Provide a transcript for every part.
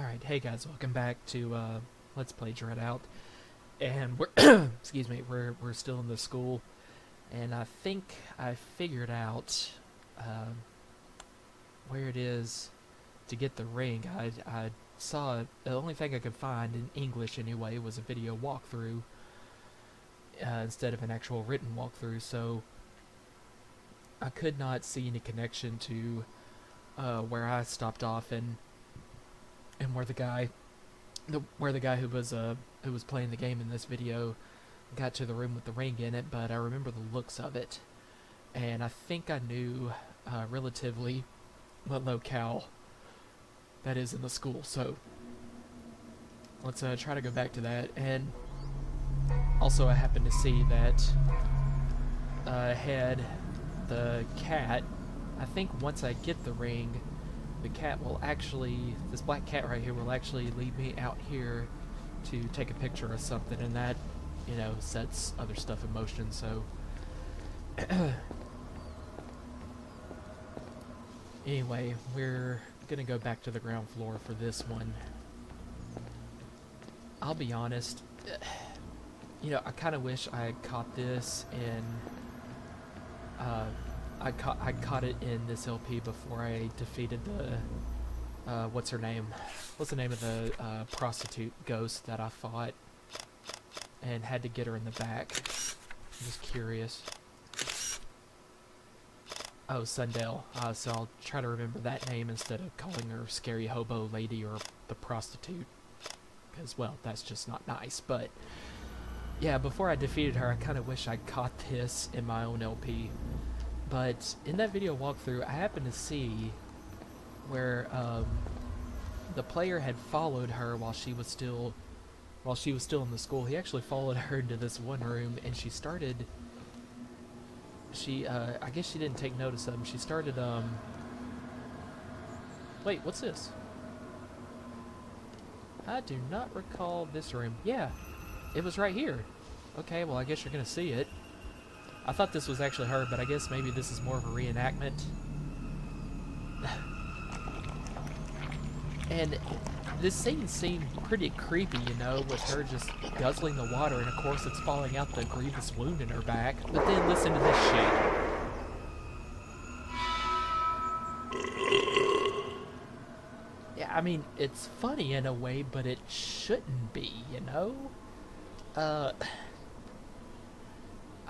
Alright, hey guys, welcome back to Let's Play DreadOut. And we're excuse me, we're still in the school, and I think I figured out where it is to get the ring. I saw the only thing I could find in English anyway was a video walkthrough instead of an actual written walkthrough, so I could not see any connection to where I stopped off and where the guy who was playing the game in this video got to the room with the ring in it, but I remember the looks of it, and I think I knew relatively what locale that is in the school. So let's try to go back to that. And also, I happened to see that ahead the cat. I think once I get the ring, the cat will actually, this black cat right here will actually lead me out here to take a picture of something, and that, you know, sets other stuff in motion. So anyway, we're gonna go back to the ground floor for this one. I'll be honest, you know, I kind of wish I had caught this in I caught it in this LP before I defeated the what's her name? What's the name of the prostitute ghost that I fought and had to get her in the back? I'm just curious. Oh, Sundell. So I'll try to remember that name instead of calling her Scary Hobo Lady or the prostitute, because, well, that's just not nice. But yeah, before I defeated her, I kind of wish I caught this in my own LP. But in that video walkthrough, I happened to see where the player had followed her while she was still in the school. He actually followed her into this one room, and she started. I guess she didn't take notice of him. She started. Wait, what's this? I do not recall this room. Yeah, it was right here. Okay, well, I guess you're gonna see it. I thought this was actually her, but I guess maybe this is more of a reenactment. And this scene seemed pretty creepy, you know, with her just guzzling the water, and of course it's falling out the grievous wound in her back. But then listen to this shit. Yeah, I mean, it's funny in a way, but it shouldn't be, you know?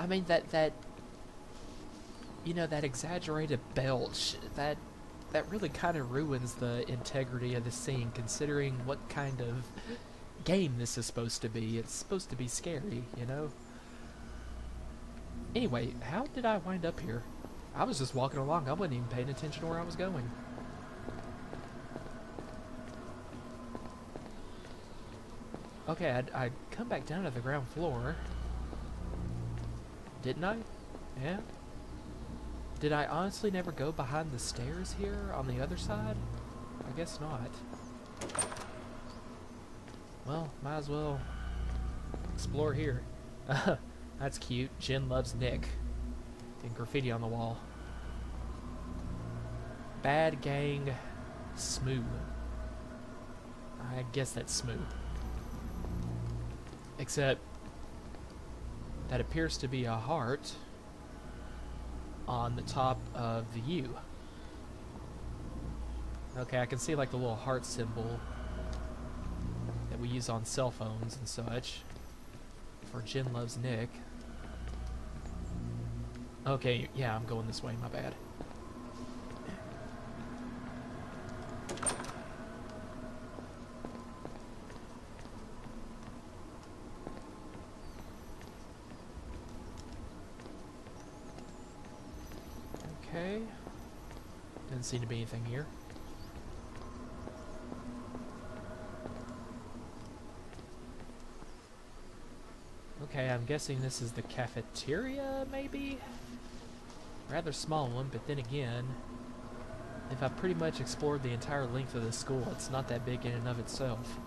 I mean, that you know, that exaggerated belch, that really kind of ruins the integrity of the scene, considering what kind of game this is supposed to be. It's supposed to be scary, you know? Anyway, how did I wind up here? I was just walking along. I wasn't even paying attention to where I was going. Okay, I'd come back down to the ground floor. Didn't I? Yeah? Did I honestly never go behind the stairs here on the other side? I guess not. Well, might as well explore here. That's cute. Jen loves Nick. And graffiti on the wall. Bad gang smooth. I guess that's smooth. Except that appears to be a heart on the top of the U. Okay, I can see like the little heart symbol that we use on cell phones and such for Jen Loves Nick. Okay, yeah, I'm going this way, my bad. Okay. Doesn't seem to be anything here. Okay, I'm guessing this is the cafeteria, maybe? Rather small one, but then again, if I pretty much explored the entire length of the school, it's not that big in and of itself.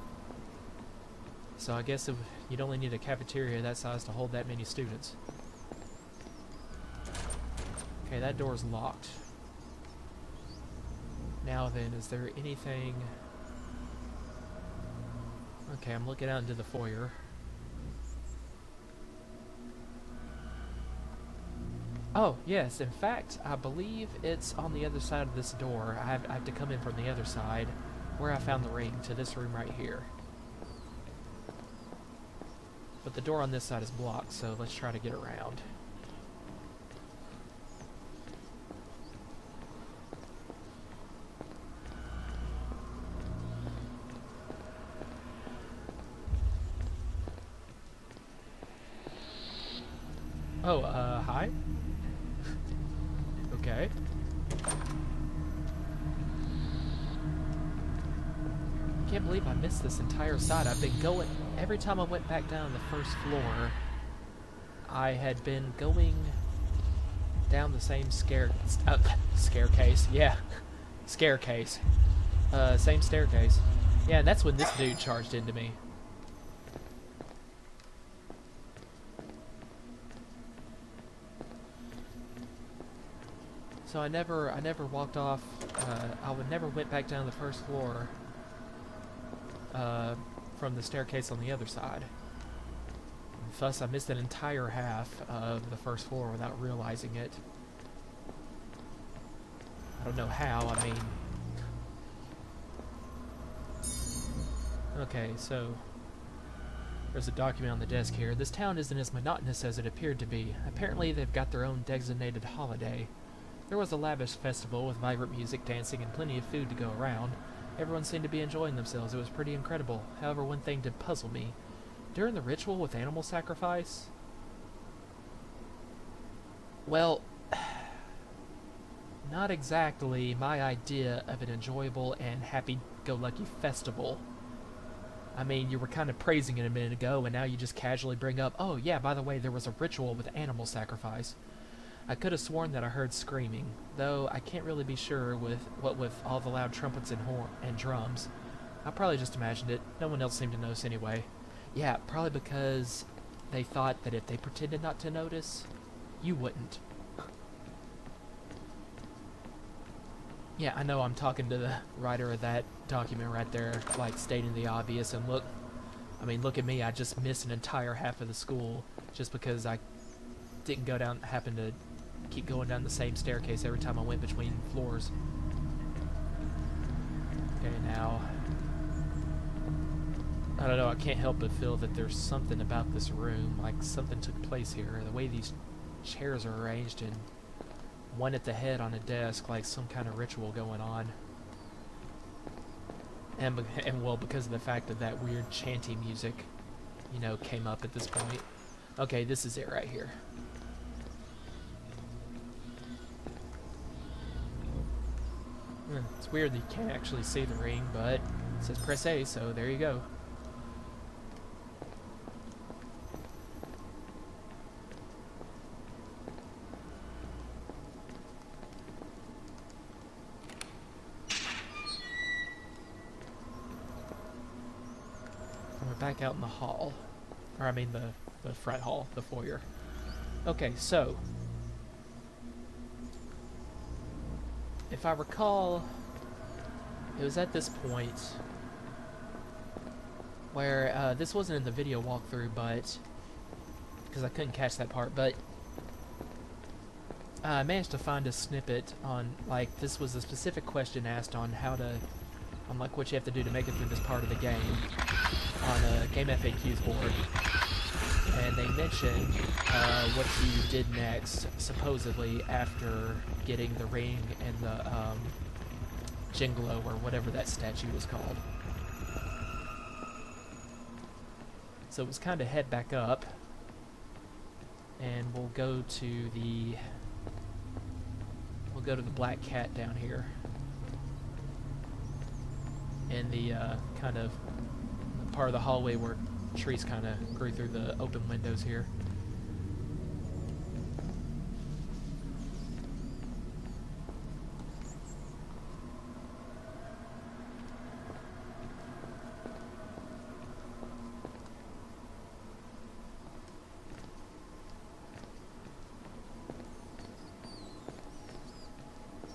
So I guess you'd only need a cafeteria that size to hold that many students. Okay, that door's locked. Now then, is there anything Okay, I'm looking out into the foyer. Oh, yes, in fact, I believe it's on the other side of this door. I have to come in from the other side, where I found the ring, to this room right here. But the door on this side is blocked, so let's try to get around. Oh, hi? Okay. Can't believe I missed this entire side. I've been going... Every time I went back down the first floor, I had been going down the same staircase. Yeah. Staircase. Same staircase. Yeah, and that's when this dude charged into me. So I never walked off, I never went back down the first floor, from the staircase on the other side. And thus I missed an entire half of the first floor without realizing it. I don't know how, I mean... Okay, so... There's a document on the desk here. This town isn't as monotonous as it appeared to be. Apparently they've got their own designated holiday. There was a lavish festival with vibrant music, dancing, and plenty of food to go around. Everyone seemed to be enjoying themselves. It was pretty incredible. However, one thing did puzzle me. During the ritual with animal sacrifice... Well... Not exactly my idea of an enjoyable and happy-go-lucky festival. I mean, you were kind of praising it a minute ago, and now you just casually bring up, oh yeah, by the way, there was a ritual with animal sacrifice. I could have sworn that I heard screaming, though I can't really be sure with all the loud trumpets and drums. I probably just imagined it. No one else seemed to notice anyway. Yeah, probably because they thought that if they pretended not to notice, you wouldn't. Yeah, I know I'm talking to the writer of that document right there, like stating the obvious, and look, I mean, look at me, I just missed an entire half of the school just because I didn't go down, happened to keep going down the same staircase every time I went between floors. Okay, now, I don't know, I can't help but feel that there's something about this room, like something took place here, the way these chairs are arranged and one at the head on a desk, like some kind of ritual going on. And well, because of the fact that that weird chanty music, you know, came up at this point. Okay, this is it right here. It's weird that you can't actually see the ring, but it says press A, so there you go. We're back out in the hall. Or I mean the front hall, the foyer. Okay, so if I recall, it was at this point where this wasn't in the video walkthrough, but because I couldn't catch that part, but I managed to find a snippet on, like, this was a specific question asked on how to, on like what you have to do to make it through this part of the game on a Game FAQs board. And they mentioned what you did next, supposedly after getting the ring and the Jinglo, or whatever that statue was called. So it was kind of head back up, and we'll go to the black cat down here, in the kind of part of the hallway where trees kind of grew through the open windows here.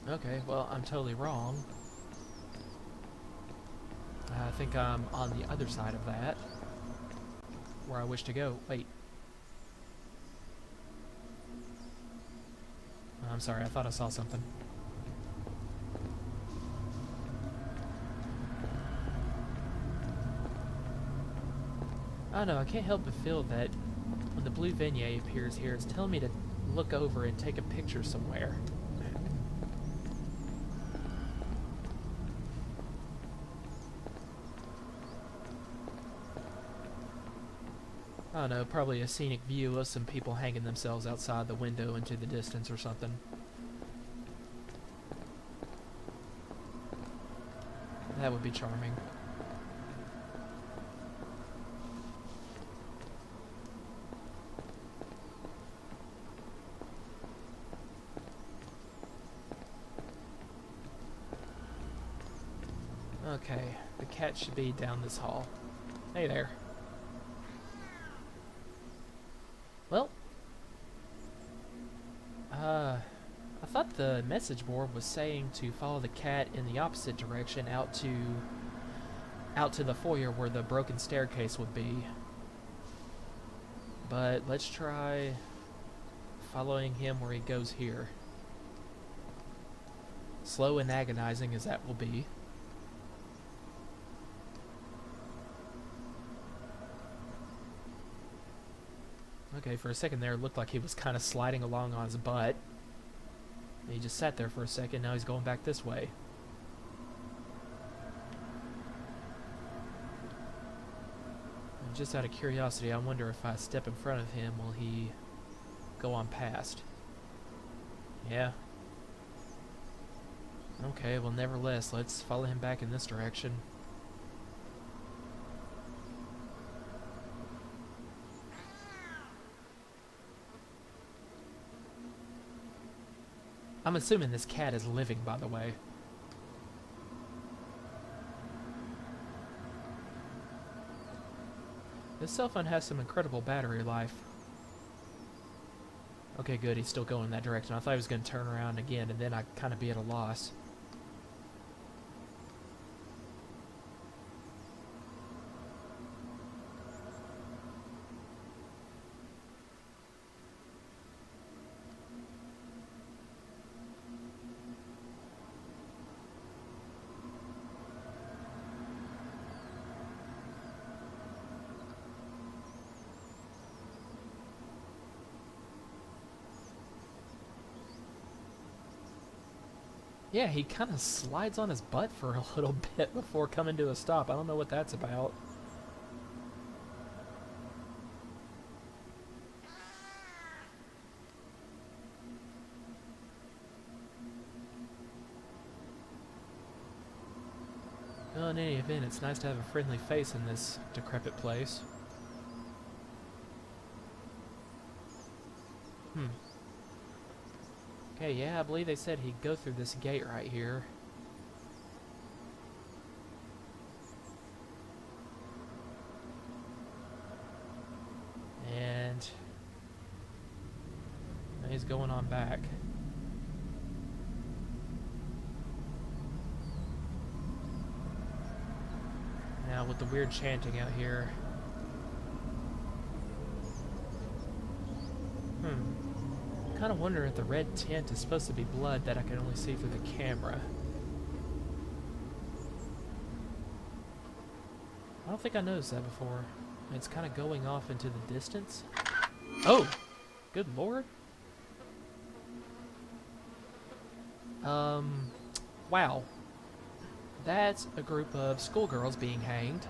Okay, well, I'm totally wrong. I think I'm on the other side of that, where I wish to go. Wait. I'm sorry, I thought I saw something. I don't know, I can't help but feel that when the blue vignette appears here, it's telling me to look over and take a picture somewhere. I don't know, probably a scenic view of some people hanging themselves outside the window into the distance or something. That would be charming. Okay, the cat should be down this hall. Hey there. Well, I thought the message board was saying to follow the cat in the opposite direction out to the foyer where the broken staircase would be. But let's try following him where he goes here. Slow and agonizing as that will be. Okay, for a second there, it looked like he was kind of sliding along on his butt. He just sat there for a second, now he's going back this way. And just out of curiosity, I wonder if I step in front of him, will he go on past? Yeah. Okay, well nevertheless, let's follow him back in this direction. I'm assuming this cat is living, by the way. This cell phone has some incredible battery life. Okay, good, he's still going in that direction. I thought he was going to turn around again, and then I'd kind of be at a loss. Yeah, he kind of slides on his butt for a little bit before coming to a stop. I don't know what that's about. Well, in any event, it's nice to have a friendly face in this decrepit place. Okay, yeah, I believe they said he'd go through this gate right here. And he's going on back. Now with the weird chanting out here. I'm kind of wondering if the red tint is supposed to be blood that I can only see through the camera. I don't think I noticed that before. It's kind of going off into the distance. Oh! Good lord. Wow. That's a group of schoolgirls being hanged.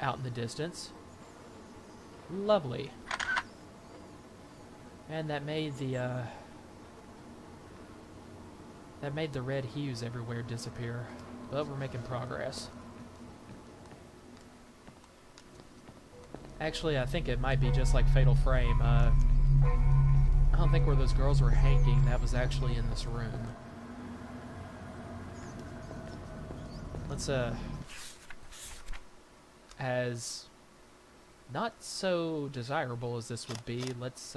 Out in the distance. Lovely. And that made the red hues everywhere disappear. But we're making progress. Actually, I think it might be just like Fatal Frame. I don't think where those girls were hanging, that was actually in this room. Let's, as not so desirable as this would be, let's,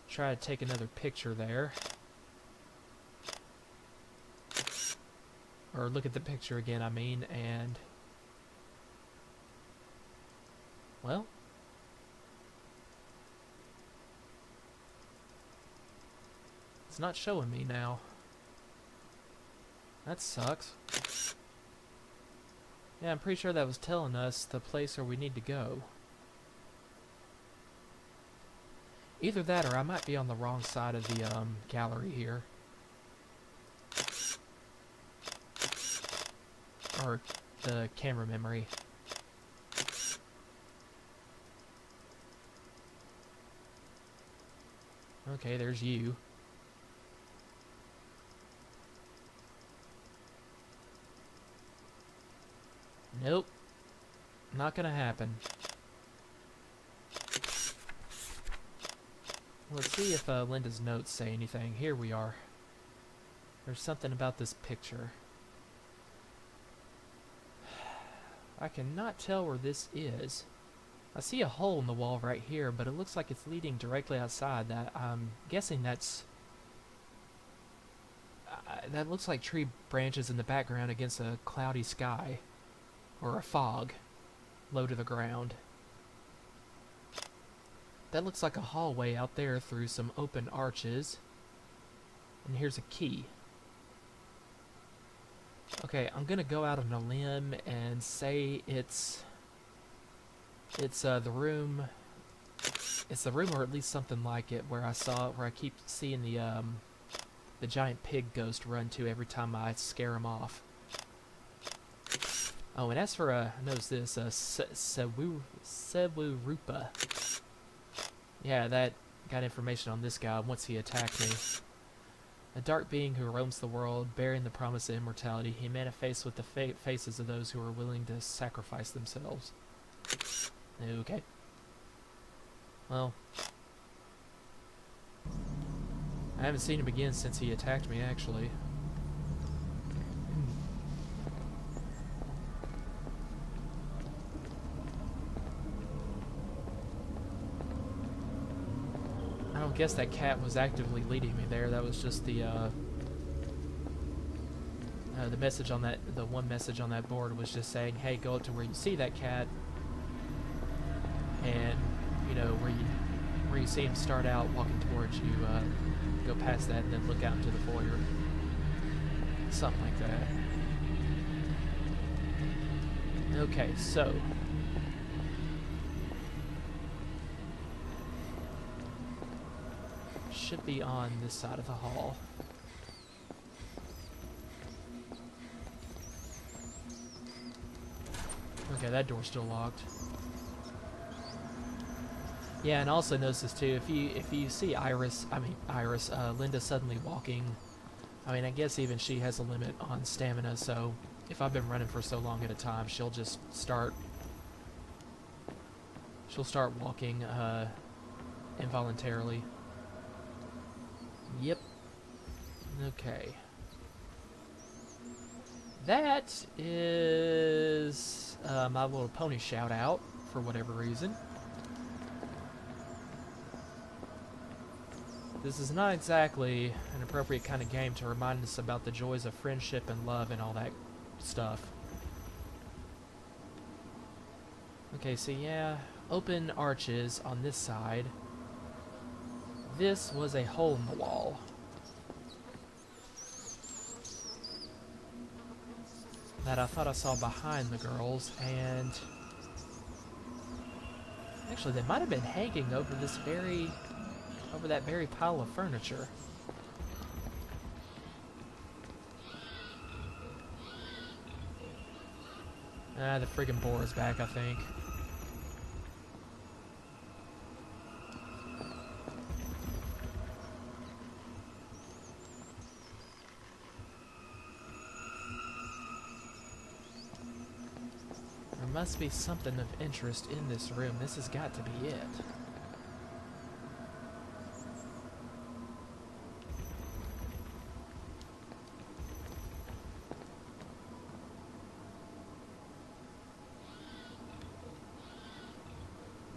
try to take another picture there. or look at the picture again, I mean, and, well, it's not showing me now. That sucks. Yeah, I'm pretty sure that was telling us the place where we need to go. Either that or I might be on the wrong side of the gallery here. Or the camera memory. Okay, there's you. Nope. Not gonna happen. Let's see if Linda's notes say anything. Here we are. There's something about this picture. I cannot tell where this is. I see a hole in the wall right here, but it looks like it's leading directly outside. That I'm guessing that's... that looks like tree branches in the background against a cloudy sky. Or a fog, low to the ground. That looks like a hallway out there through some open arches. And here's a key. Okay, I'm gonna go out on a limb and say it's the room. It's the room, or at least something like it, where I keep seeing the giant pig ghost run to every time I scare him off. Oh, and as for, notice this, Sewurupa. Yeah, that got information on this guy once he attacked me. A dark being who roams the world, bearing the promise of immortality. He manifests with the faces of those who are willing to sacrifice themselves. Okay. Well, I haven't seen him again since he attacked me, actually. I don't guess that cat was actively leading me there. That was just the message on that, the one message on that board was just saying, hey, go up to where you see that cat, and, you know, where you see him start out walking towards you, go past that and then look out into the foyer. Something like that. Okay, so... should be on this side of the hall. Okay, that door's still locked. Yeah, and also notice this too, if you see Linda suddenly walking, I mean, I guess even she has a limit on stamina, so if I've been running for so long at a time, she'll just start walking involuntarily. Yep. Okay. That is my little pony shout out for whatever reason. This is not exactly an appropriate kind of game to remind us about the joys of friendship and love and all that stuff. Okay, so yeah, open arches on this side. This was a hole in the wall. That I thought I saw behind the girls, and actually they might have been hanging over that very pile of furniture. Ah, the friggin' boar is back, I think. There must be something of interest in this room. This has got to be it.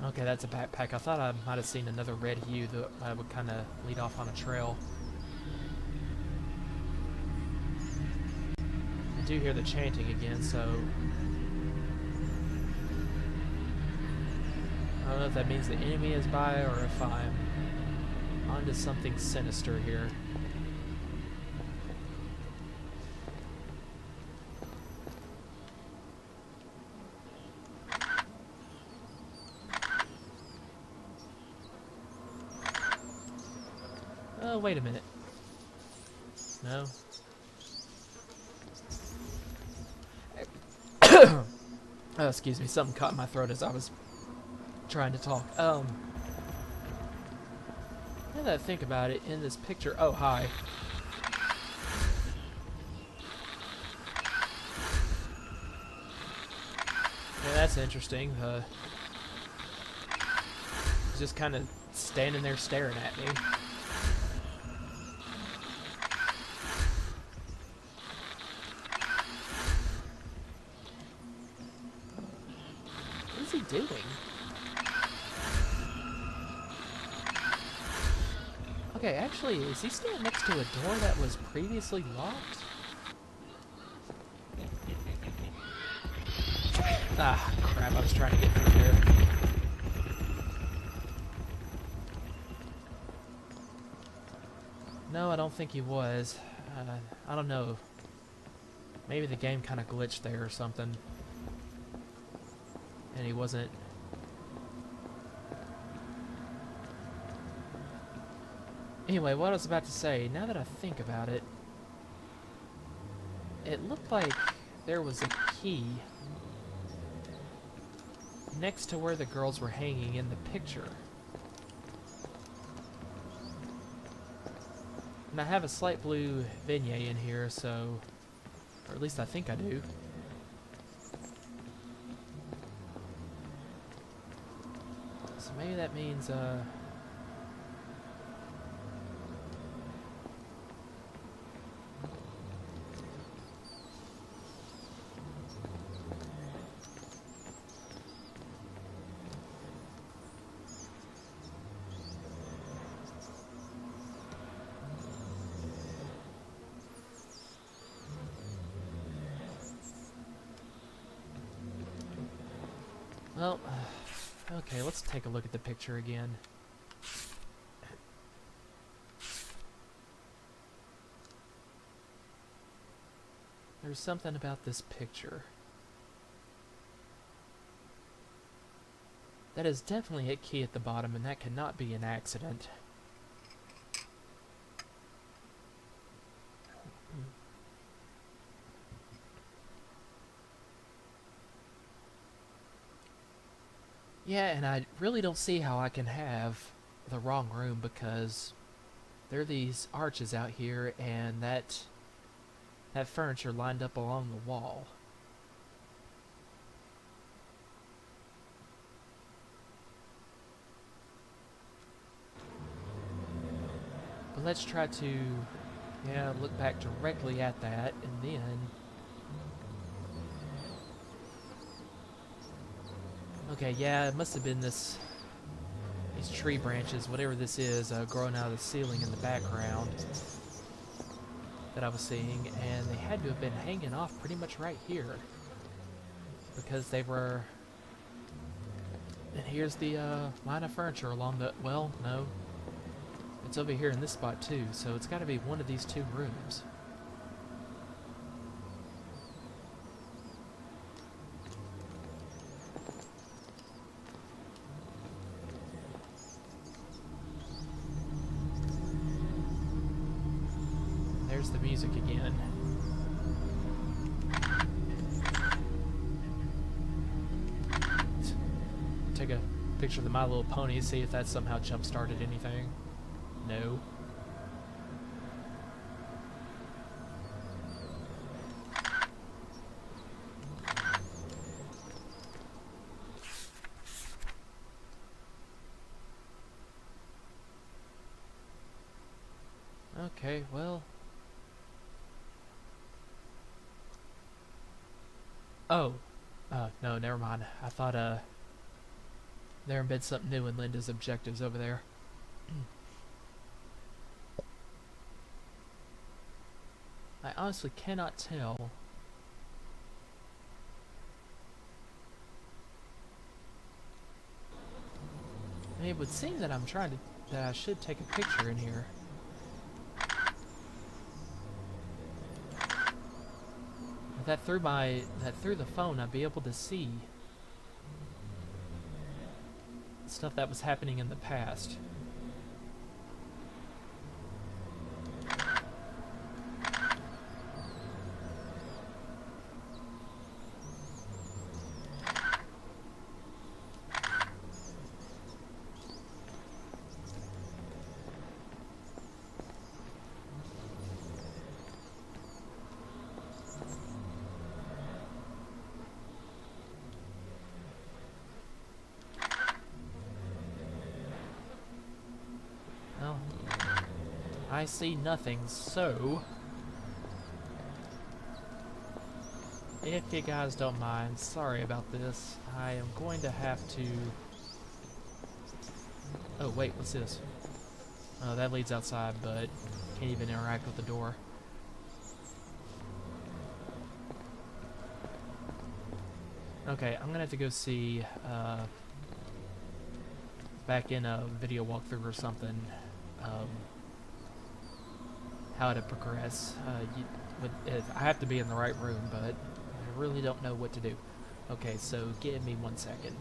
Okay, that's a backpack. I thought I might have seen another red hue that would kind of lead off on a trail. I do hear the chanting again, so I don't know if that means the enemy is by or if I'm onto something sinister here. Oh, wait a minute. No. Oh, excuse me, something caught in my throat as I was trying to talk. Now that I think about it, in this picture... Oh, hi. Yeah, that's interesting. Just kind of standing there staring at me. What is he doing? Okay, actually, is he standing next to a door that was previously locked? Ah, crap, I was trying to get through there. No, I don't think he was. I don't know. Maybe the game kind of glitched there or something. And he wasn't... Anyway, what I was about to say, now that I think about it, it looked like there was a key next to where the girls were hanging in the picture. And I have a slight blue vignette in here, so... Or at least I think I do. So maybe that means, well, okay, let's take a look at the picture again. There's something about this picture that is definitely a key at the bottom, and that cannot be an accident. Yeah, and I really don't see how I can have the wrong room, because there are these arches out here and that furniture lined up along the wall. But let's try to, yeah, look back directly at that, and then... Okay, yeah, it must have been these tree branches, whatever this is, growing out of the ceiling in the background that I was seeing, and they had to have been hanging off pretty much right here, because they were... And here's the line of furniture along the... Well, no. It's over here in this spot too, so it's got to be one of these two rooms. There's the music again. Take a picture of the My Little Pony, see if that somehow jump-started anything. No. Okay, well... Oh. No, never mind. I thought, there had been something new in Linda's objectives over there. I honestly cannot tell I mean, it would seem that that I should take a picture in here. That through the phone, I'd be able to see stuff that was happening in the past. Well, I see nothing, so if you guys don't mind, sorry about this. I am going to have to... Oh, wait, what's this? Oh, that leads outside, but can't even interact with the door. Okay, I'm gonna have to go see, back in a video walkthrough or something, how to progress. I have to be in the right room, but I really don't know what to do. Okay, so give me 1 second.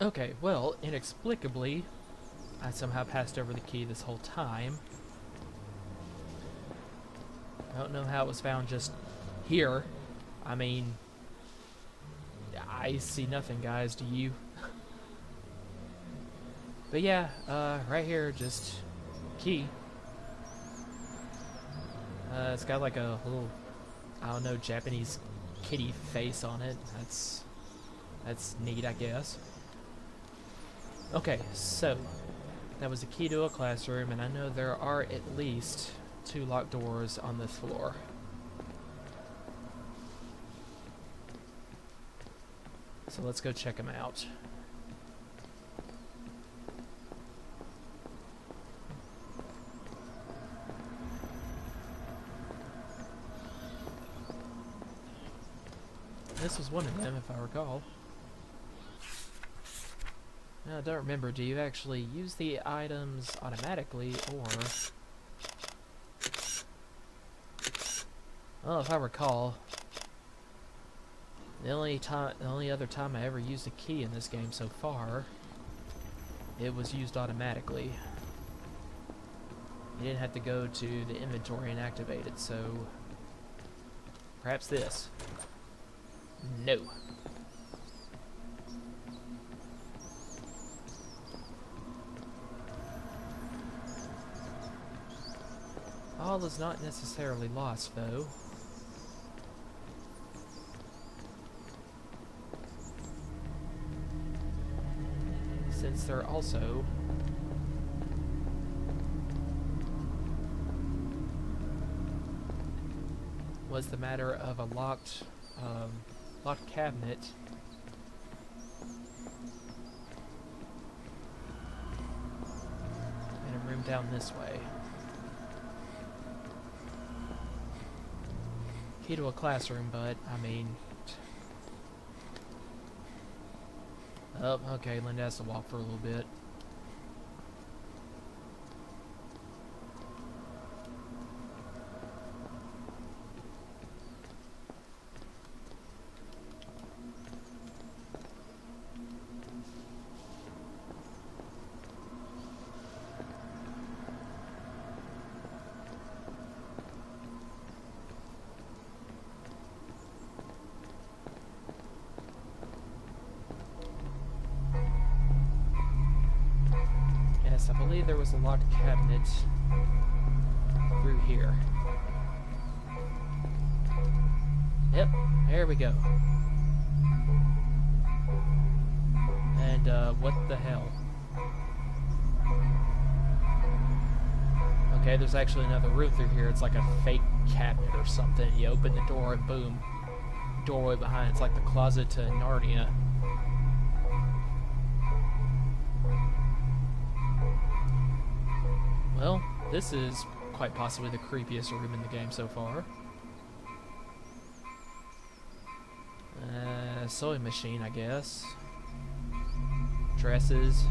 Okay, well, inexplicably, I somehow passed over the key this whole time. I don't know how it was found just here. I mean, I see nothing, guys. Do you? But yeah, right here, just key. It's got like a little, I don't know, Japanese kitty face on it. That's neat, I guess. Okay, so that was the key to a classroom, and I know there are at least 2 locked doors on this floor. So let's go check them out. This was one of them, if I recall. Now, I don't remember, do you actually use the items automatically, or... Well, if I recall, the only other time I ever used a key in this game so far, it was used automatically. You didn't have to go to the inventory and activate it, so... Perhaps this. No. All is not necessarily lost, though. Since there also was the matter of a locked cabinet in a room down this way. Key to a classroom, but I mean... Oh, okay, Linda has to walk for a little bit. Yes, I believe there was a locked cabinet through here. Yep, there we go. And, what the hell? Okay, there's actually another room through here. It's like a fake cabinet or something. You open the door and boom. Doorway behind. It's like the closet to Narnia. Well, this is quite possibly the creepiest room in the game so far. A sewing machine, I guess. Dresses.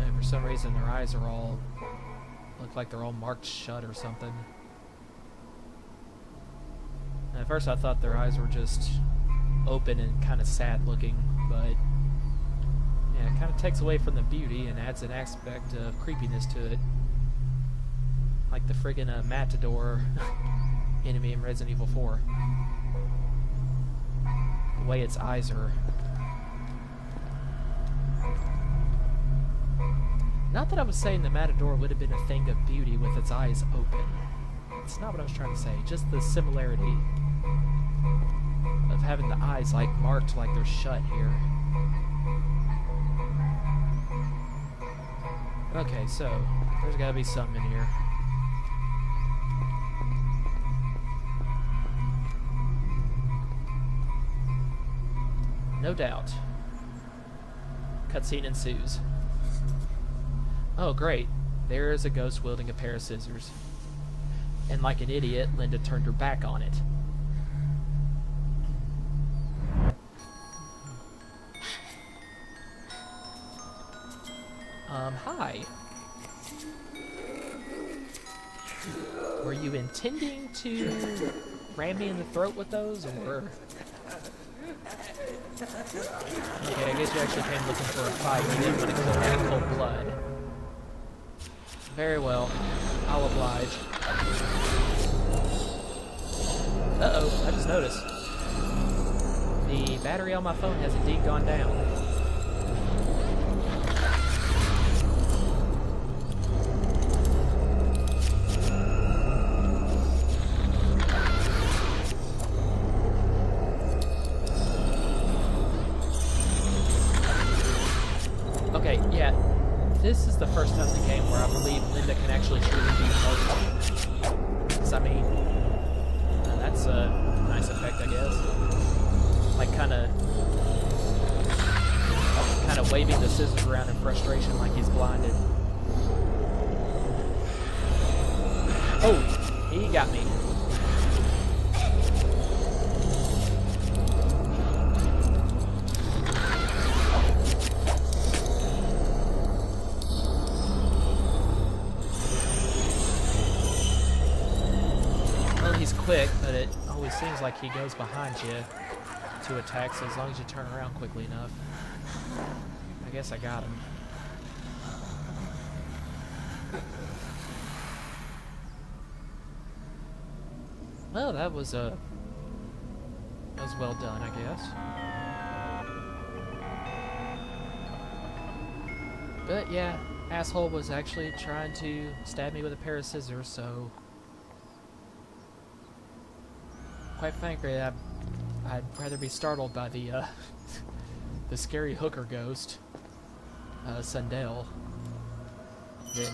And for some reason their eyes are all... look like they're all marked shut or something. And at first I thought their eyes were just open and kind of sad looking, but yeah, it kind of takes away from the beauty and adds an aspect of creepiness to it. Like the friggin' Matador enemy in Resident Evil 4. The way its eyes are. Not that I was saying the Matador would have been a thing of beauty with its eyes open. It's not what I was trying to say, just the similarity of having the eyes like marked like they're shut here. Okay, so there's gotta be something in here. No doubt. Cutscene ensues. Oh great, there is a ghost wielding a pair of scissors. And like an idiot, Linda turned her back on it. Hi. Were you intending to ram me in the throat with those, or... Okay, I guess you actually came looking for a fight. You didn't want to kill me in cold blood. Very well. I'll oblige. Uh-oh, I just noticed. The battery on my phone has indeed gone down. Okay, yeah. This is the first time in the game where I believe Linda can actually truly be emotional. Because, I mean, that's a nice effect, I guess. Like, kind of waving the scissors around in frustration like he's blinded. Oh, he got me. Quick, but it always seems like he goes behind you to attack, so as long as you turn around quickly enough. I guess I got him. Well, that was well done, I guess. But yeah, asshole was actually trying to stab me with a pair of scissors, so quite frankly, I'd rather be startled by the the scary hooker ghost, Sundell, than...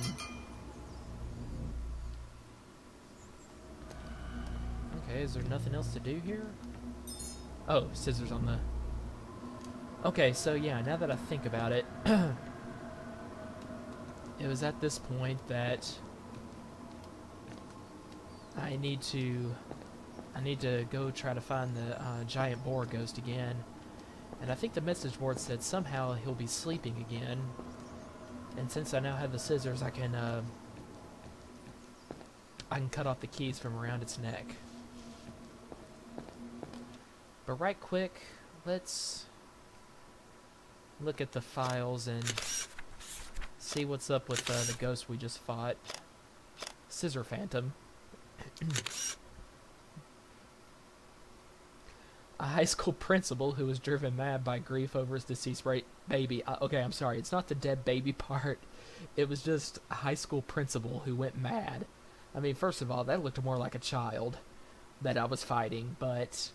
Okay, is there nothing else to do here? Oh, scissors on the... Okay, so yeah, now that I think about it, it was at this point that I need to go try to find the giant boar ghost again. And I think the message board said somehow he'll be sleeping again. And since I now have the scissors, I can cut off the keys from around its neck. But right quick, let's look at the files and see what's up with the ghost we just fought. Scissor Phantom. A high school principal who was driven mad by grief over his deceased baby. Okay, I'm sorry. It's not the dead baby part. It was just a high school principal who went mad. I mean, first of all, that looked more like a child that I was fighting, but...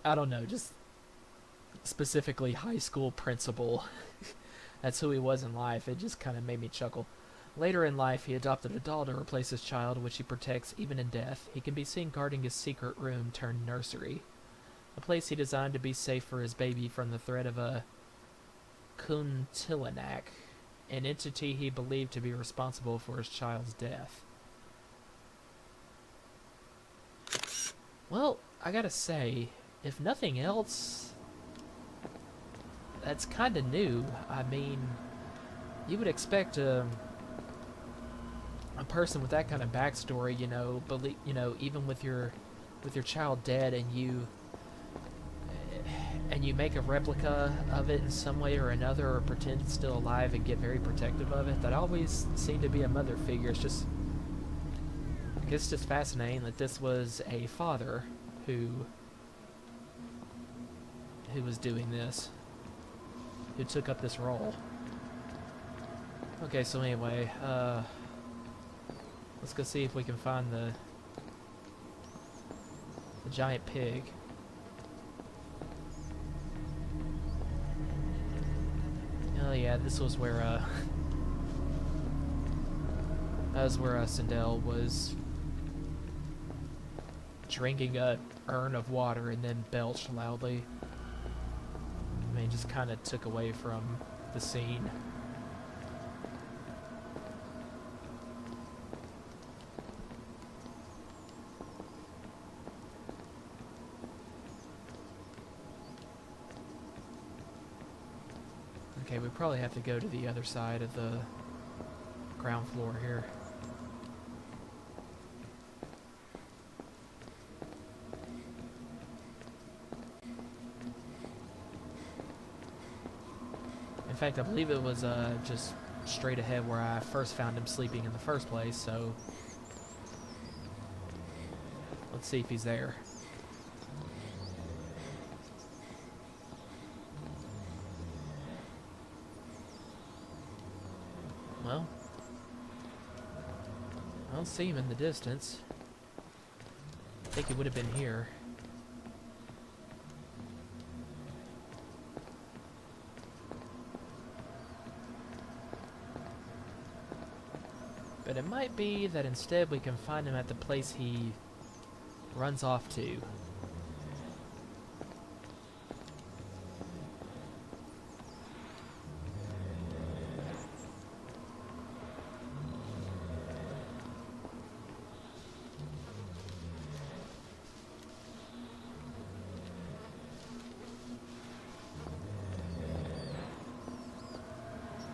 I don't know, just specifically high school principal. That's who he was in life. It just kind of made me chuckle. Later in life, he adopted a doll to replace his child, which he protects even in death. He can be seen guarding his secret room turned nursery, a place he designed to be safe for his baby from the threat of a kuntilanak an entity he believed to be responsible for his child's death. Well, I gotta say, if nothing else, that's kind of new. I mean, you would expect a person with that kind of backstory, even with your child dead, and you make a replica of it in some way or another, or pretend it's still alive and get very protective of it. That always seemed to be a mother figure. I guess it's just fascinating that this was a father who was doing this, who took up this role. Okay, so anyway, let's go see if we can find the giant pig. Oh yeah, this was where Sindel was drinking a urn of water and then belched loudly. I mean, just kind of took away from the scene. Okay, we probably have to go to the other side of the ground floor here. In fact, I believe it was just straight ahead where I first found him sleeping in the first place, so let's see if he's there. Well, I don't see him in the distance. I think he would have been here. But it might be that instead we can find him at the place he runs off to.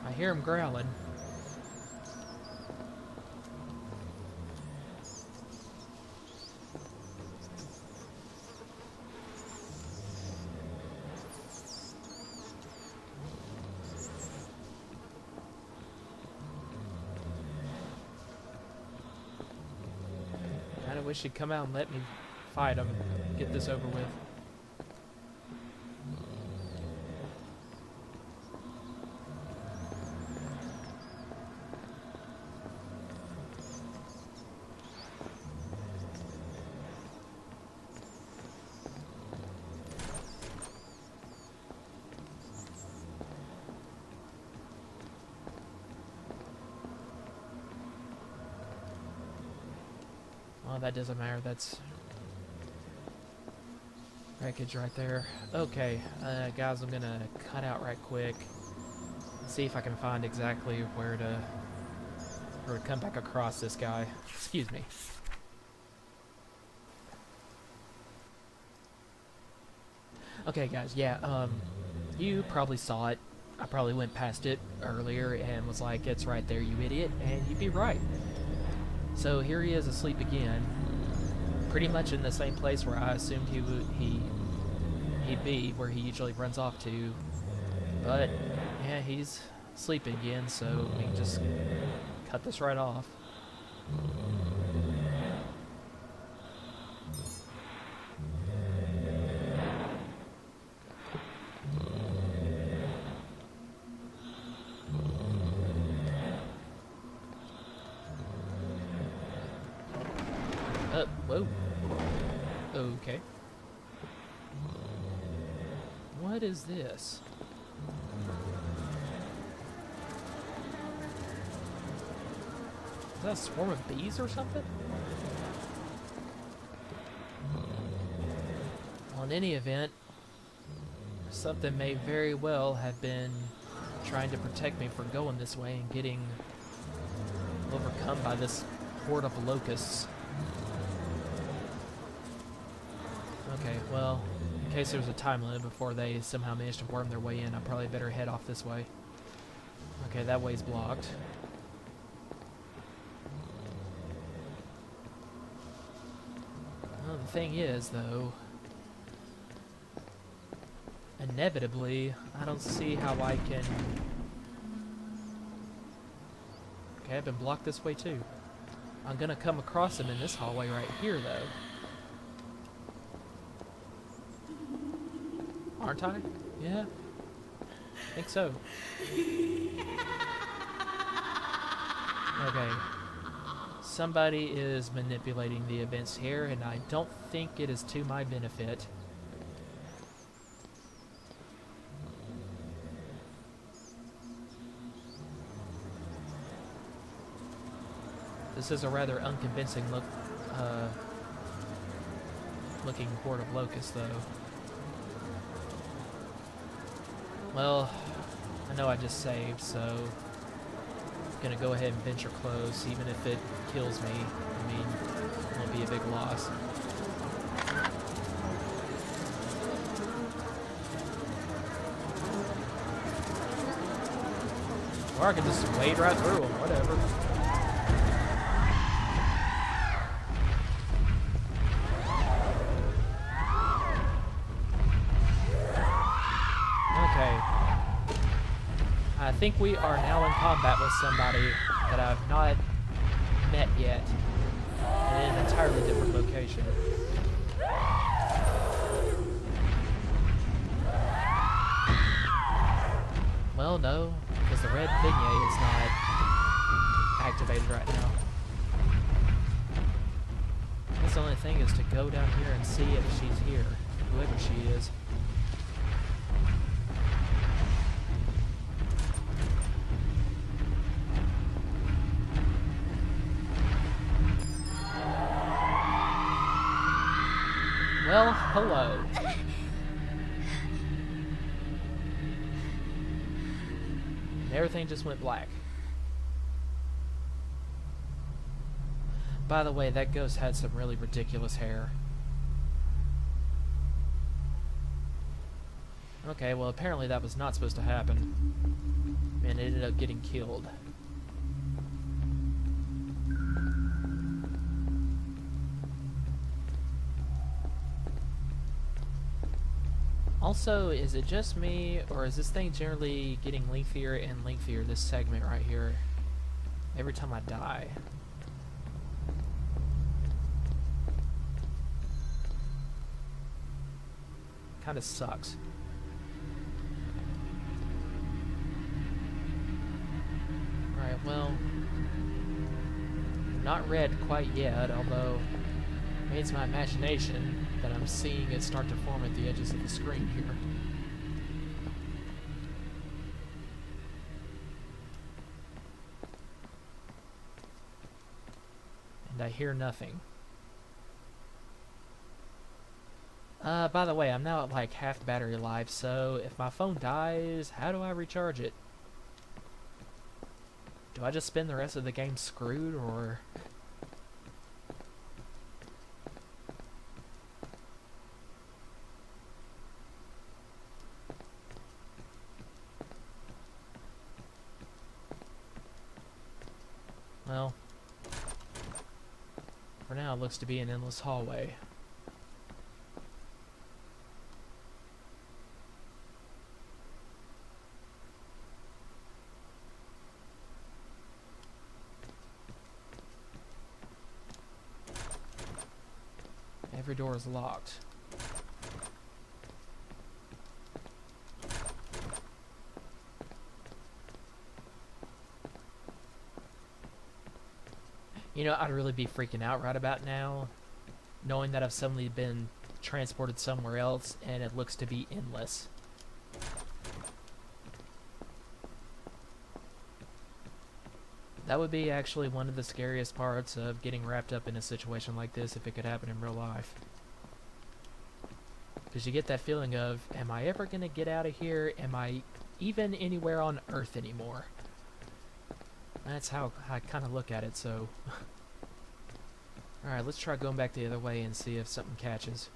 I hear him growling. I wish he'd come out and let me fight him, get this over with. Oh, that doesn't matter. That's wreckage right there. Okay, guys, I'm gonna cut out right quick and see if I can find exactly where to come back across this guy. Excuse me. Okay, guys, yeah, you probably saw it. I probably went past it earlier and was like, it's right there, you idiot, and you'd be right. So here he is asleep again, pretty much in the same place where I assumed he'd be, where he usually runs off to. But yeah, he's sleeping again, so we can just cut this right off. Whoa. Okay. What is this? Is that a swarm of bees or something? Well, in any event, something may very well have been trying to protect me from going this way and getting overcome by this horde of locusts. Okay, well, in case there's a time limit before they somehow manage to worm their way in, I probably better head off this way. Okay, that way's blocked. Well, the thing is, though, inevitably, I don't see how I can... Okay, I've been blocked this way too. I'm gonna come across him in this hallway right here, though. Aren't I? Yeah. I think so. Okay. Somebody is manipulating the events here, and I don't think it is to my benefit. This is a rather unconvincing looking horde of locusts, though. Well, I know I just saved, so I'm gonna go ahead and venture close, even if it kills me. I mean, it'll be a big loss. Or I can just wade right through them, whatever. I think we are now in combat with somebody that I've not met yet in an entirely different location. Well, no, because the red vignette is not activated right now. I guess the only thing is to go down here and see if she's here, whoever she is. Well, hello. And everything just went black. By the way, that ghost had some really ridiculous hair. Okay, well apparently that was not supposed to happen. And it ended up getting killed. Also, is it just me, or is this thing generally getting lengthier and lengthier, this segment right here, every time I die? Kinda sucks. Alright, well, not red quite yet, although maybe it's my imagination that I'm seeing it start to form at the edges of the screen here. And I hear nothing. By the way, I'm now at like half battery life, so if my phone dies, how do I recharge it? Do I just spend the rest of the game screwed, or... Well, for now it looks to be an endless hallway. Every door is locked. You know, I'd really be freaking out right about now, knowing that I've suddenly been transported somewhere else and it looks to be endless. That would be actually one of the scariest parts of getting wrapped up in a situation like this if it could happen in real life. Because you get that feeling of, am I ever going to get out of here? Am I even anywhere on Earth anymore. That's how I kind of look at it, so... Alright, let's try going back the other way and see if something catches.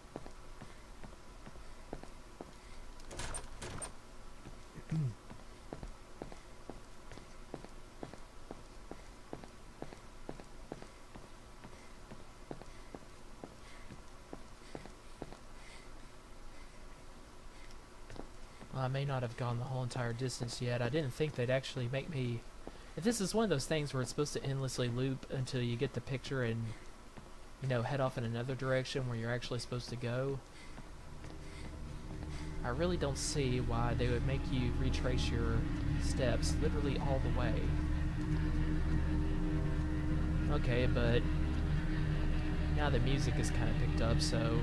Well, I may not have gone the whole entire distance yet. I didn't think they'd actually make me... If this is one of those things where it's supposed to endlessly loop until you get the picture and, you know, head off in another direction where you're actually supposed to go, I really don't see why they would make you retrace your steps literally all the way. Okay, but now the music is kind of picked up, so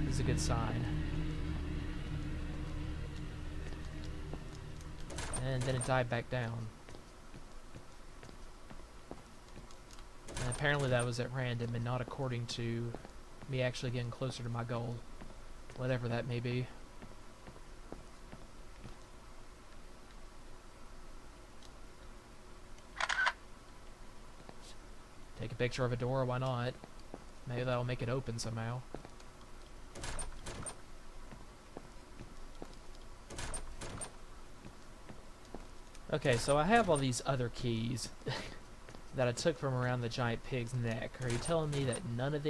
it's a good sign. And then it died back down. And apparently that was at random and not according to me actually getting closer to my goal. Whatever that may be. Take a picture of a door, why not? Maybe that'll make it open somehow. Okay, so I have all these other keys that I took from around the giant pig's neck. Are you telling me that none of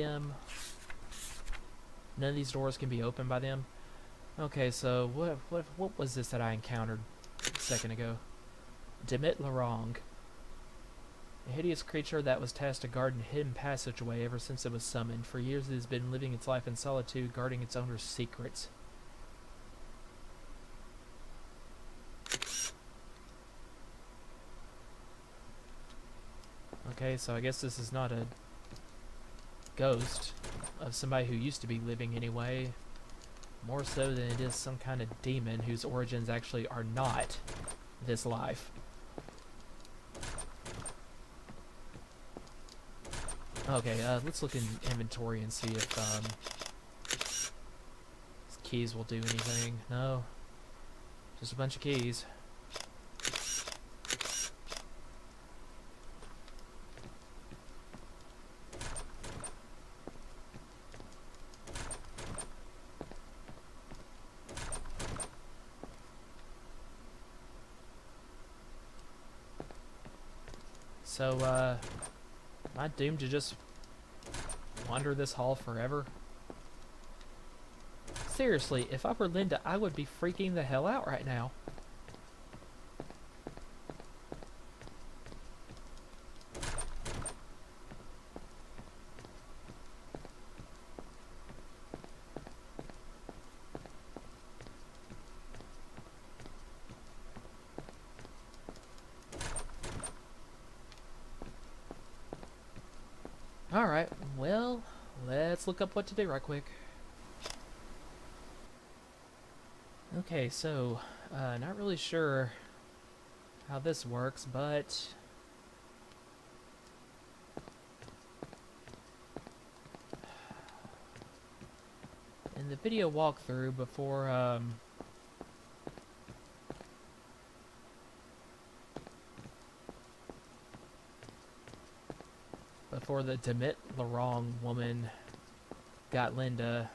these doors can be opened by them? Okay, so what was this that I encountered a second ago? Demit Larong. A hideous creature that was tasked to guard a hidden passageway ever since it was summoned. For years it has been living its life in solitude, guarding its owner's secrets. Okay, so I guess this is not a ghost of somebody who used to be living anyway. More so than it is some kind of demon whose origins actually are not this life. Okay, let's look in inventory and see if these keys will do anything. No, just a bunch of keys. So, am I doomed to just wander this hall forever? Seriously, if I were Linda, I would be freaking the hell out right now. Alright, well, let's look up what to do right quick. Okay, so, not really sure how this works, but... in the video walkthrough before, before the Demit Larong woman got Linda,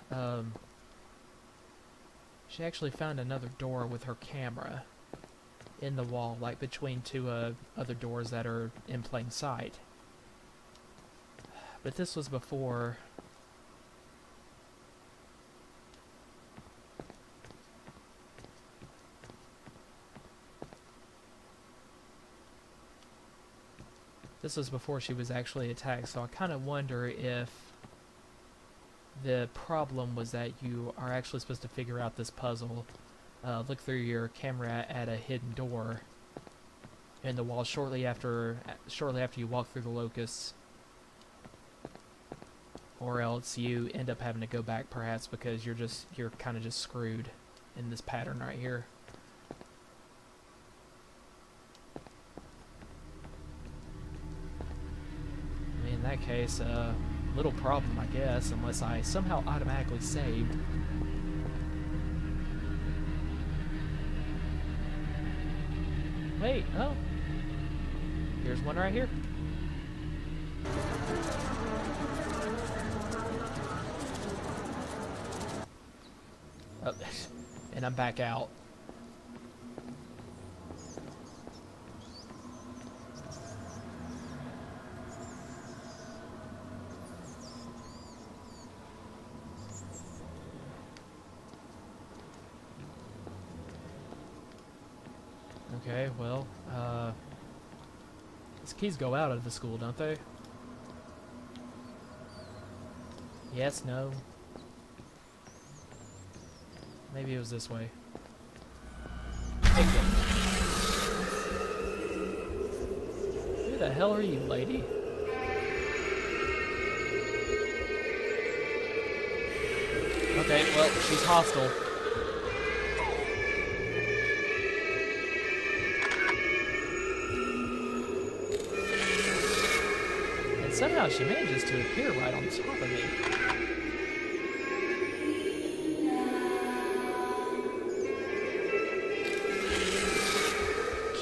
she actually found another door with her camera in the wall, like between two other doors that are in plain sight. But this was before... This was before she was actually attacked, so I kind of wonder if the problem was that you are actually supposed to figure out this puzzle, look through your camera at a hidden door in the wall shortly after you walk through the Locusts, or else you end up having to go back perhaps because you're kind of just screwed in this pattern right here. In that case, little problem, I guess, unless I somehow automatically saved. Wait, oh. Here's one right here. Oh, and I'm back out. Okay, well, these keys go out of the school, don't they? Yes, no. Maybe it was this way. Okay. Who the hell are you, lady? Okay, well, she's hostile. And somehow she manages to appear right on top of me.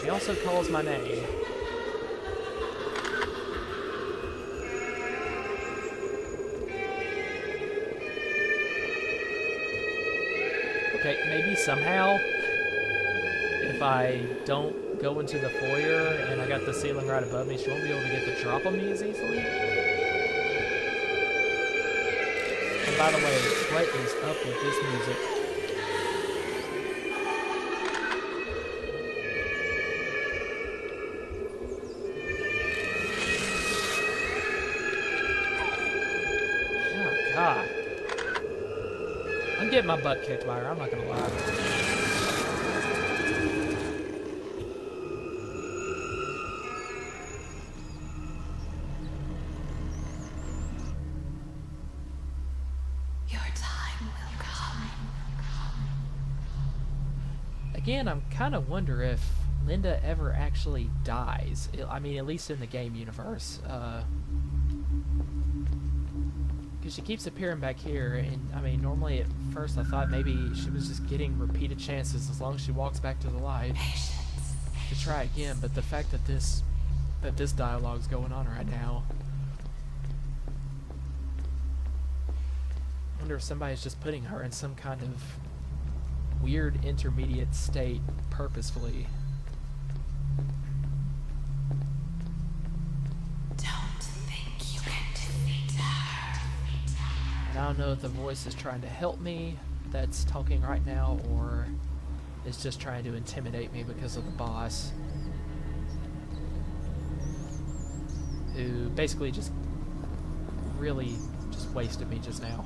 She also calls my name. Okay, maybe somehow, if I don't go into the foyer and I got the ceiling right above me, she won't be able to get the drop on me as easily. And by the way, what is up with this music? Oh, God. I'm getting my butt kicked by her, I'm not gonna lie. Your time will come. Again, I'm kind of wonder if Linda ever actually dies. I mean, at least in the game universe. Because she keeps appearing back here, and I mean, normally at first I thought maybe she was just getting repeated chances as long as she walks back to the light to try again. But the fact that this dialogue's going on right now, I wonder if somebody's just putting her in some kind of weird intermediate state purposefully. And I don't know if the voice is trying to help me that's talking right now, or is just trying to intimidate me because of the boss, who basically just really just wasted me just now.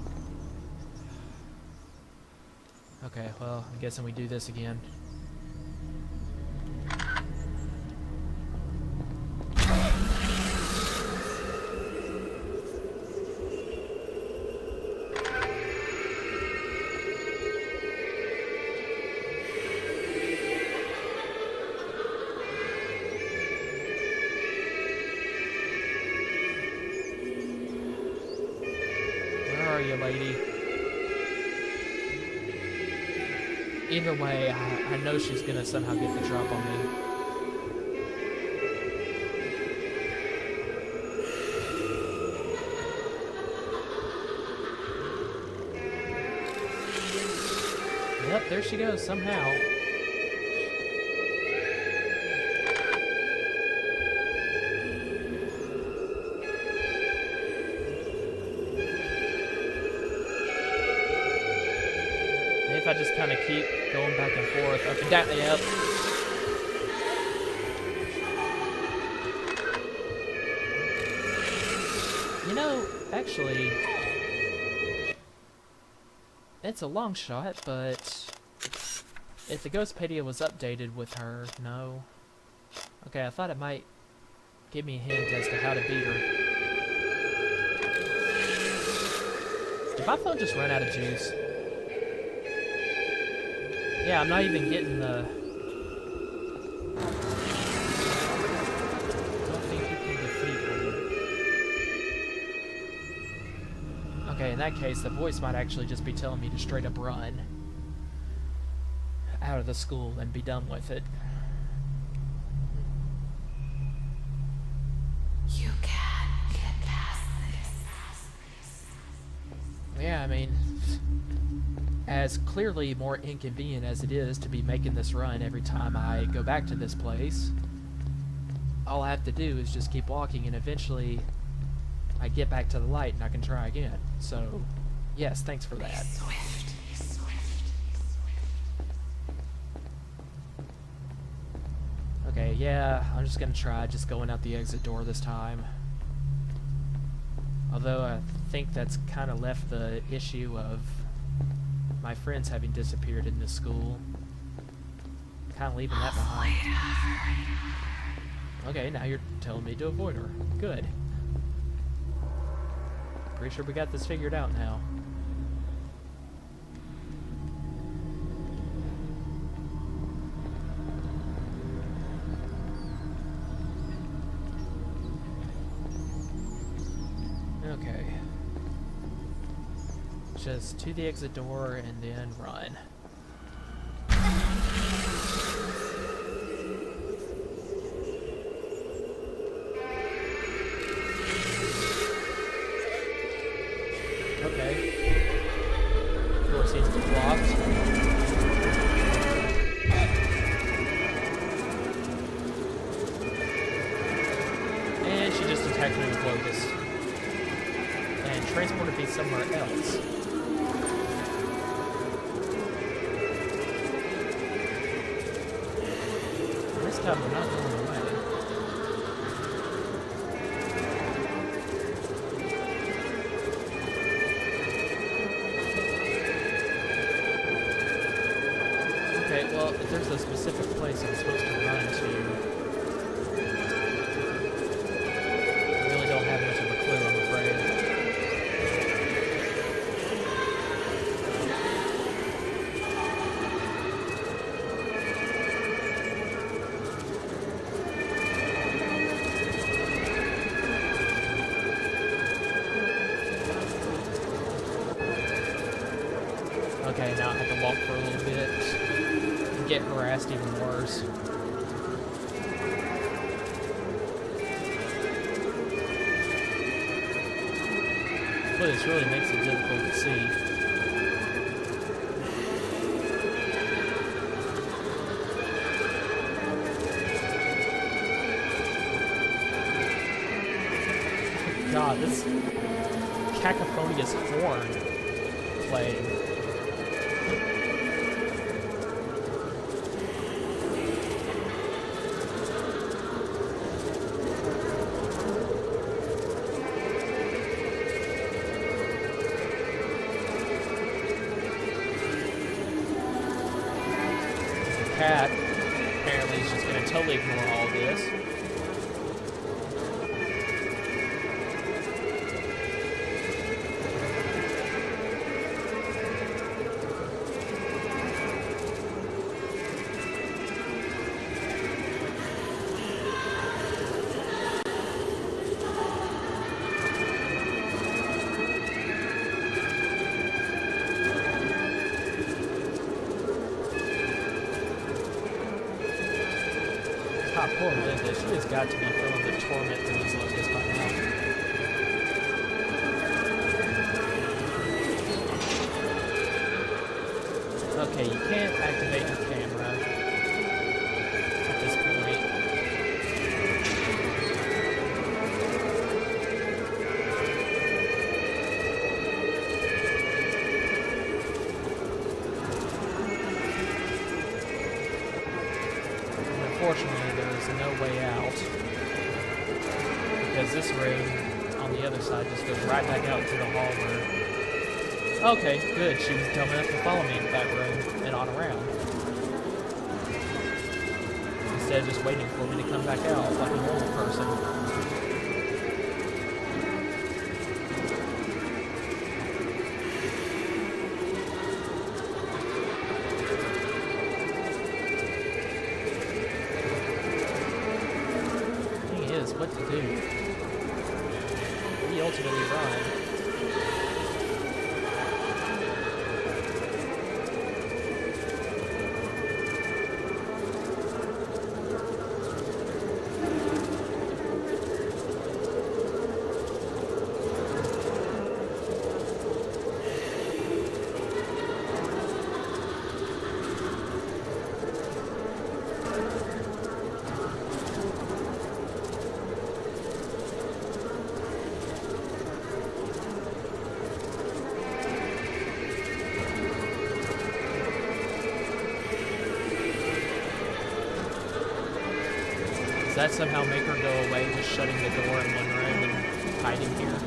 Okay, well, I'm guessing we do this again. Lady. Either way, I know she's gonna somehow get the drop on me. Yep, there she goes somehow. I just kind of keep going back and forth, up and down, yep. You know, actually, it's a long shot, but if the Ghostpedia was updated with her, no. Okay, I thought it might give me a hint as to how to beat her. Did my phone just run out of juice? Yeah, I'm not even getting the... I don't think you can defeat her. Okay, in that case, the voice might actually just be telling me to straight up run out of the school and be done with it. mean, as clearly more inconvenient as it is to be making this run every time I go back to this place, all I have to do is just keep walking, and eventually I get back to the light and I can try again. So, yes, thanks for that. Okay, yeah, I'm just gonna try just going out the exit door this time. Although I think that's kind of left the issue of my friends having disappeared in this school. Kind of leaving that behind. Okay, now you're telling me to avoid her. Good. Pretty sure we got this figured out now. Okay. Just to the exit door and then run. Okay. Door seems to be blocked. And she just attacked me with Locusts. And transported me somewhere else. This time I'm not going away. Okay, well, if there's a specific place I'm supposed to run to, I really don't have much of a clue, I'm afraid. Okay, now I have to walk for a little bit and get harassed even worse. But this really makes it difficult to see. God, this cacophonious horn playing. Cat apparently is just going to totally ignore all this. God, poor Linda. She has got to be feeling the torment from these locusts by now. Okay, you can't activate your camera at this point. Unfortunately, there is no way out, because this room on the other side just goes right back out to the hall where... Okay, good. She was dumb enough to follow me into that room and on around. Instead of just waiting for me to come back out like a normal person. What to do. We ultimately run. that somehow make her go away, just shutting the door in one room and hiding here?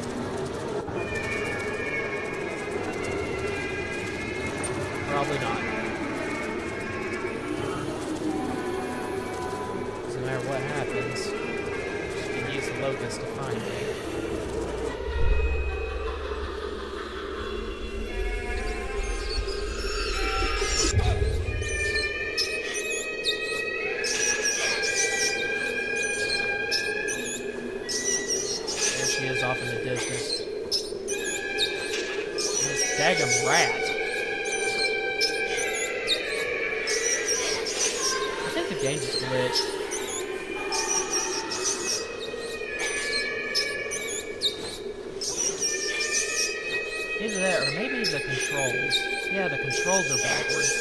Probably not. No matter what happens, she can use the Locust to find me. There she is off in the distance. This daggum rat. I think the game just glitched. Either that, or maybe the controls. Yeah, the controls are backwards.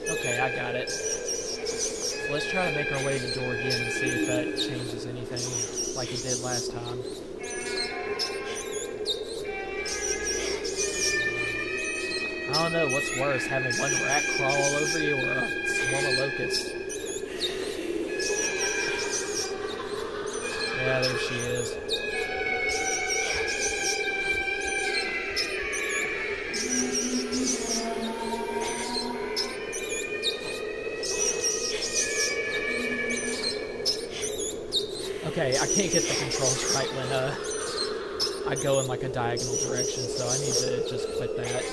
Okay, I got it. So let's try to make our way to the door again and see if that changes anything like it did last time. I don't know, what's worse, having one rat crawl all over you or a swarm of locusts? Yeah, there she is. Okay, I can't get the controls right when I go in like a diagonal direction, so I need to just quit that.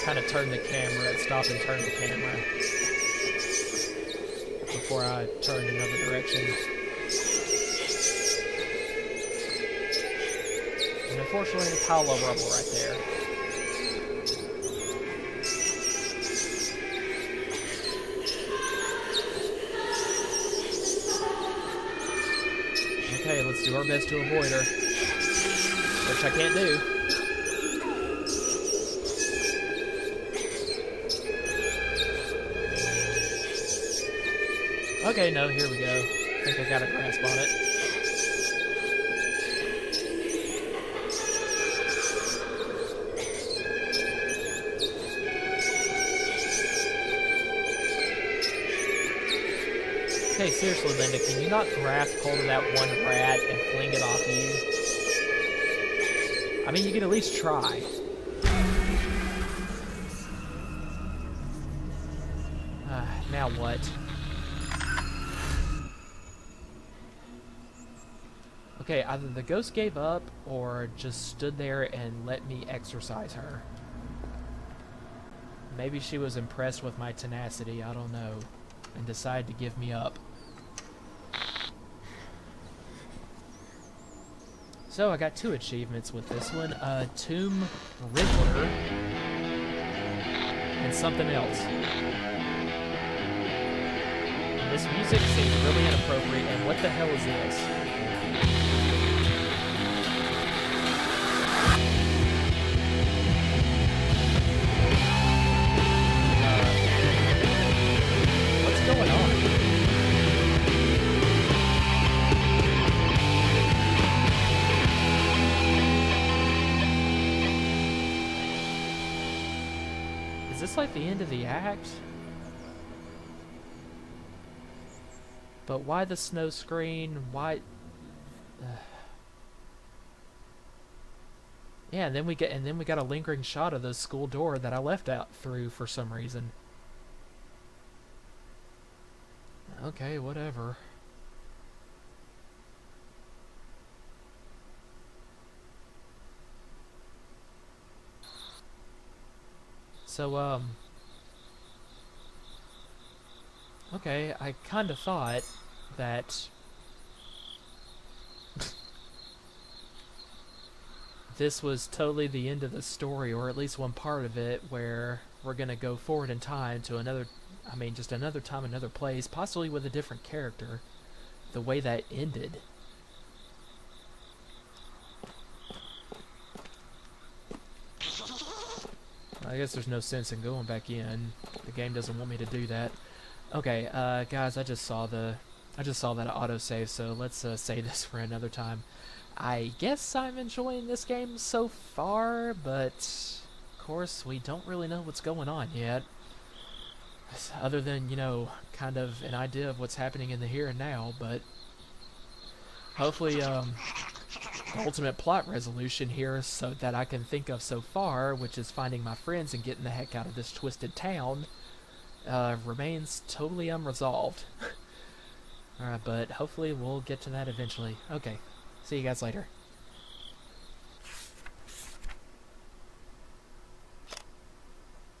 Kind of turn the camera, stop and turn the camera before I turn another direction. And unfortunately, a pile of rubble right there. Okay, let's do our best to avoid her, which I can't do. Okay, no, here we go. I think I got a grasp on it. Okay, seriously, Linda, can you not grasp hold of that one rat and fling it off of you? I mean, you can at least try. Now what? Okay, either the ghost gave up or just stood there and let me exorcise her. Maybe she was impressed with my tenacity, I don't know, and decided to give me up. So I got 2 achievements with this one, Tomb Riddler and something else. And this music seems really inappropriate, and what the hell is this? Going on? Is this like the end of the act? But why the snow screen? Why? Yeah, and then we got a lingering shot of the school door that I left out through for some reason. Okay, whatever. So, okay, I kind of thought that this was totally the end of the story, or at least one part of it, where we're gonna go forward in time to another, I mean, just another time, another place, possibly with a different character, the way that ended. I guess there's no sense in going back in. The game doesn't want me to do that. Okay, guys, I just saw that autosave, so let's save this for another time. I guess I'm enjoying this game so far, but course, we don't really know what's going on yet. Other than, kind of an idea of what's happening in the here and now, but hopefully, the ultimate plot resolution here, so that I can think of so far, which is finding my friends and getting the heck out of this twisted town, remains totally unresolved. Alright, but hopefully we'll get to that eventually. Okay, see you guys later.